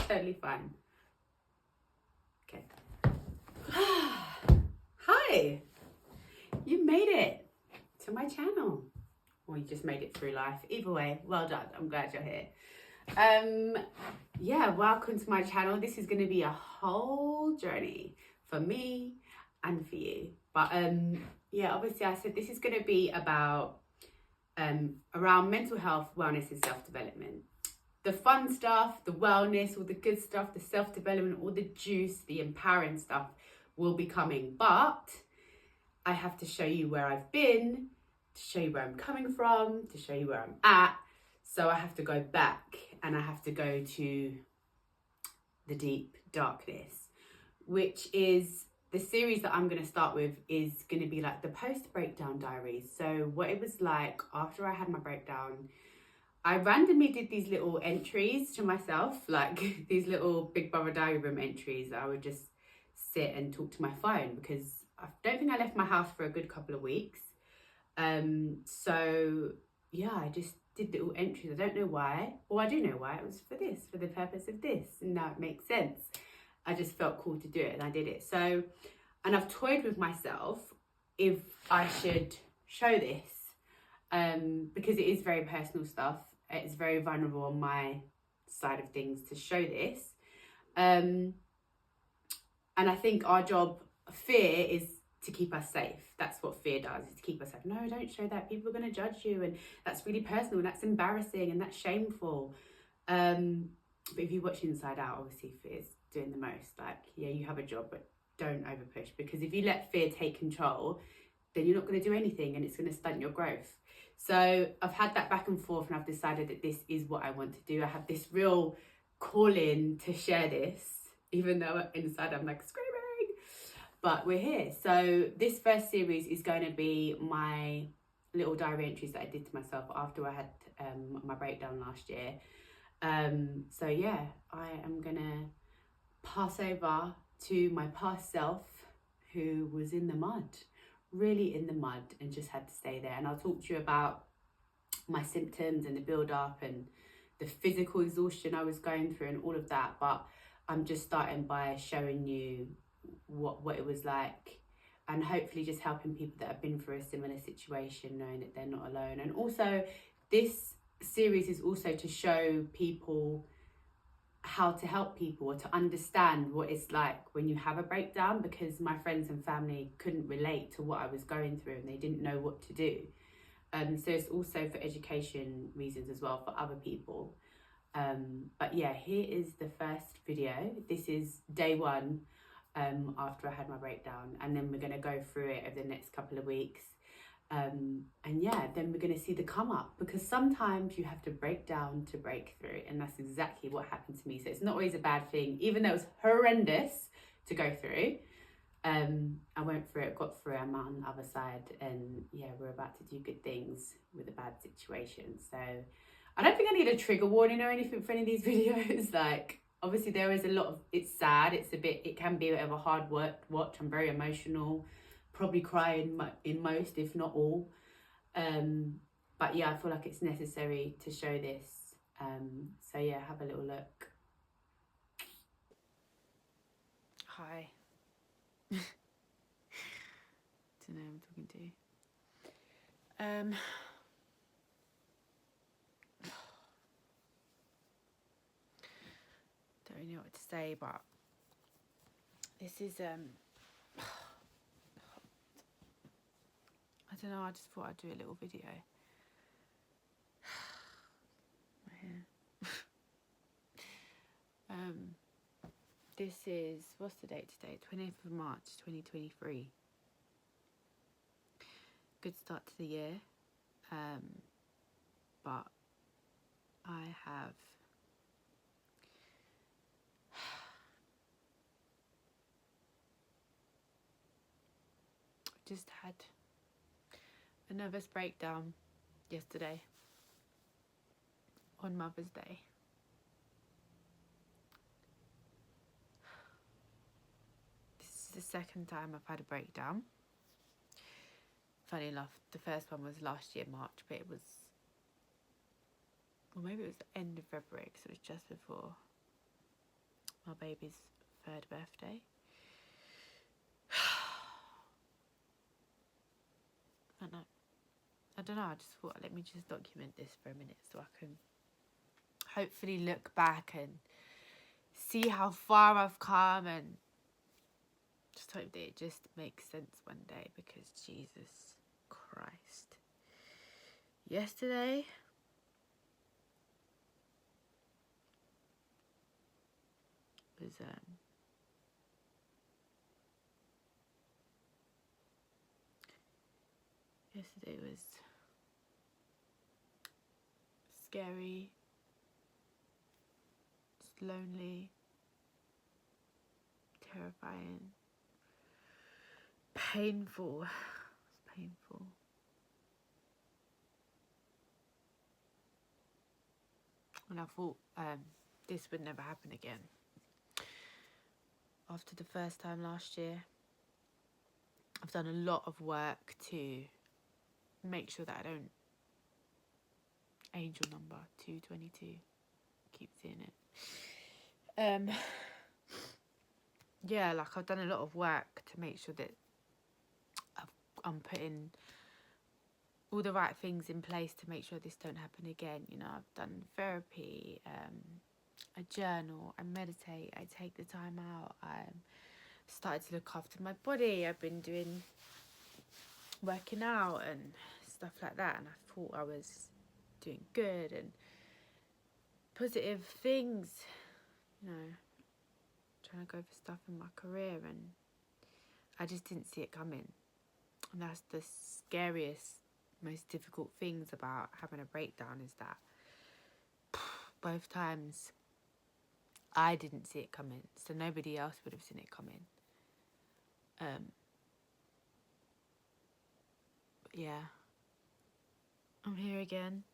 totally fine. Okay. Hi, you made it to my channel. Or you just made it through life. Either way, well done. I'm glad you're here. Yeah, welcome to my channel. This is going to be a whole journey for me and for you. But yeah, obviously I said this is going to be about around mental health, wellness and self-development. The fun stuff, the wellness, all the good stuff, the self-development, all the juice, the empowering stuff will be coming. But I have to show you where I've been, to show you where I'm coming from, to show you where I'm at. So I have to go back and I have to go to the deep darkness, which is the series that I'm going to start with is going to be like the post-breakdown diaries. So what it was like after I had my breakdown, I randomly did these little entries to myself, like these little Big Brother diary room entries. I would just sit and talk to my phone because I don't think I left my house for a good couple of weeks. So yeah, I just did little entries. I don't know why, or I do know why. It was for this, for the purpose of this, and now it makes sense. I just felt cool to do it and I did it. So, and I've toyed with myself if I should show this, because it is very personal stuff. It's very vulnerable on my side of things to show this. And I think our job, fear, is to keep us safe. That's what fear does, is to keep us safe. No, don't show that. People are going to judge you, and that's really personal, and that's embarrassing, and that's shameful. But if you watch Inside Out, obviously fear's doing the most. Like, yeah, you have a job, but don't over push, because if you let fear take control, then you're not going to do anything, and it's going to stunt your growth. So I've had that back and forth, and I've decided that this is what I want to do. I have this real calling to share this, even though inside I'm like screaming, but we're here. So this first series is going to be my little diary entries that I did to myself after I had my breakdown last year. So yeah, I am gonna pass over to my past self, who was in the mud, really in the mud, and just had to stay there. And I'll talk to you about my symptoms and the build up and the physical exhaustion I was going through and all of that. But I'm just starting by showing you what it was like, and hopefully just helping people that have been through a similar situation, knowing that they're not alone. And also this series is also to show people how to help people, or to understand what it's like when you have a breakdown, because my friends and family couldn't relate to what I was going through and they didn't know what to do. So it's also for education reasons as well, for other people. But yeah, here is the first video. This is day one after I had my breakdown, and then we're going to go through it over the next couple of weeks. And yeah, then we're going to see the come up, because sometimes you have to break down to break through, and that's exactly what happened to me. So it's not always a bad thing, even though it was horrendous to go through. I went through it, got through it, I'm on the other side, and yeah, we're about to do good things with a bad situation. So I don't think I need a trigger warning or anything for any of these videos. Like, obviously there is a lot of, it's sad, it can be a bit of a hard watch. I'm very emotional, probably cry in most, if not all. But yeah, I feel like it's necessary to show this. So yeah, have a little look. Hi. Don't know who I'm talking to. Don't really know what to say, but this is I don't know, I just thought I'd do a little video. My hair. This is, what's the date today? 20th of March 2023. Good start to the year. But I have just had a nervous breakdown yesterday on Mother's Day. This is the second time I've had a breakdown. Funny enough, the first one was last year, March, but it was, or maybe it was the end of February, because it was just before my baby's 3rd birthday. I don't know, I just thought, let me just document this for a minute so I can hopefully look back and see how far I've come, and just hope that it just makes sense one day, because Jesus Christ. Yesterday was scary, just lonely, terrifying, painful. It's painful. And I thought this would never happen again. After the first time last year, I've done a lot of work to make sure that I don't, angel number 222, keep seeing it. Yeah, like I've done a lot of work to make sure that I'm putting all the right things in place to make sure this don't happen again. You know, I've done therapy, I journal, I meditate, I take the time out, I started to look after my body, I've been working out and stuff like that, and I thought I was doing good and positive things, you know, trying to go for stuff in my career, and I just didn't see it coming. And that's the scariest, most difficult things about having a breakdown, is that both times I didn't see it coming, so nobody else would have seen it coming. But yeah, I'm here again.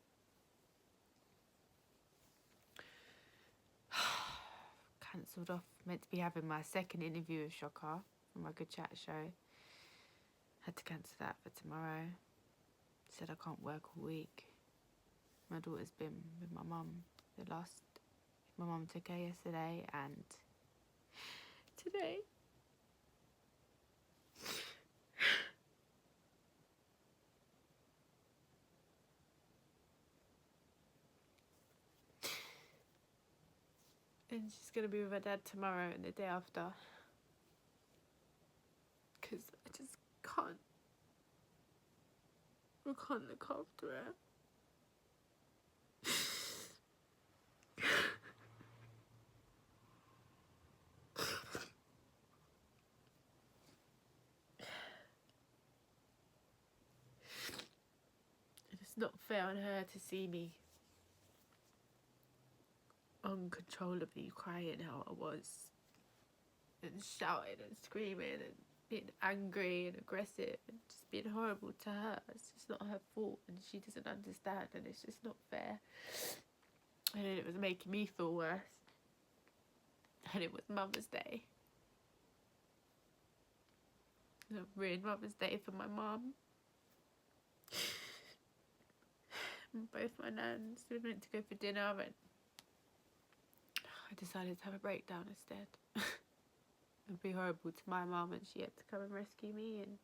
Cancelled off, meant to be having my 2nd interview with Shocker from my Good Chat show. Had to cancel that for tomorrow. Said I can't work all week. My daughter's been with my mum. My mum took her yesterday and today. And she's going to be with her dad tomorrow and the day after. Because I just can't. I can't look after her. It's not fair on her to see me uncontrollably crying how I was, and shouting and screaming and being angry and aggressive and just being horrible to her. It's just not her fault, and she doesn't understand, and it's just not fair. And then it was making me feel worse. And it was Mother's Day. And I ruined Mother's Day for my mum. And both my nans were meant to go for dinner, and I decided to have a breakdown instead. It'd be horrible to my mum, and she had to come and rescue me and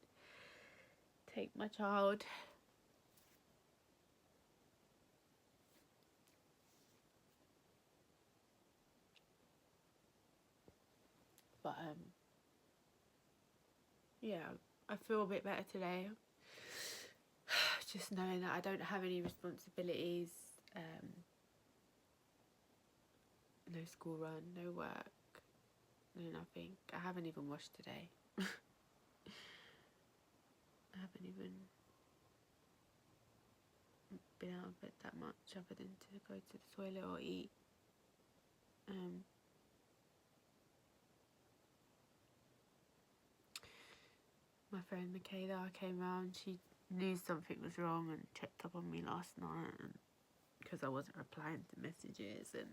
take my child. But yeah, I feel a bit better today. Just knowing that I don't have any responsibilities, no school run, no work, no nothing. I haven't even washed today. I haven't even been out of bed that much other than to go to the toilet or eat. My friend Michaela came round. She knew something was wrong and checked up on me last night, and because I wasn't replying to messages, and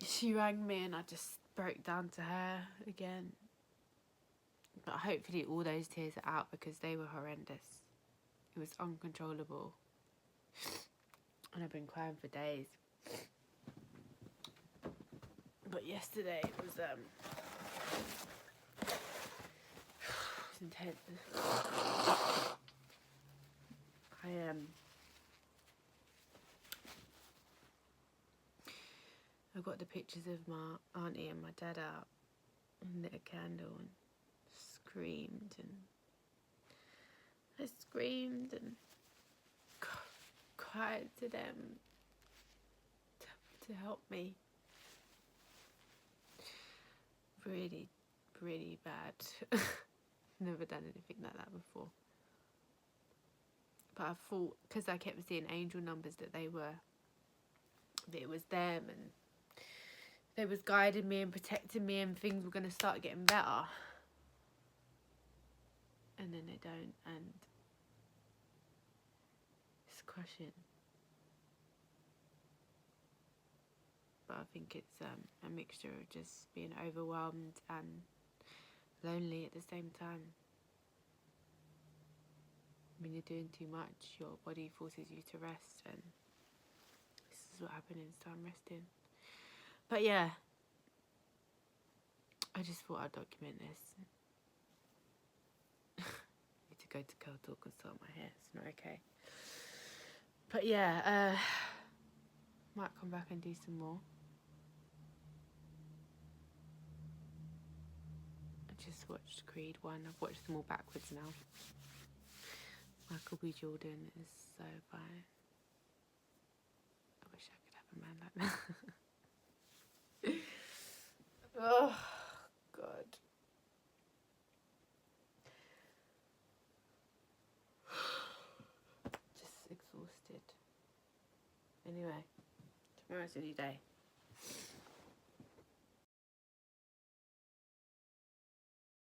she rang me and I just broke down to her again. But hopefully all those tears are out, because they were horrendous. It was uncontrollable. And I've been crying for days. But yesterday it was intense. I got the pictures of my auntie and my dad out and lit a candle and screamed and I screamed and cried to them to help me. Really, really bad. Never done anything like that before. But I thought, because I kept seeing angel numbers, that it was them and they was guiding me and protecting me and things were going to start getting better. And then they don't, and it's crushing. But I think it's a mixture of just being overwhelmed and lonely at the same time. When you're doing too much, your body forces you to rest, and this is what happened, so I'm resting. But yeah, I just thought I'd document this. Need to go to Curl Talk and sort my hair, it's not okay. But yeah, might come back and do some more. I just watched Creed 1, I've watched them all backwards now. Michael B. Jordan is so fine. I wish I could have a man like that. Oh, God. Just exhausted. Anyway, tomorrow's a new day.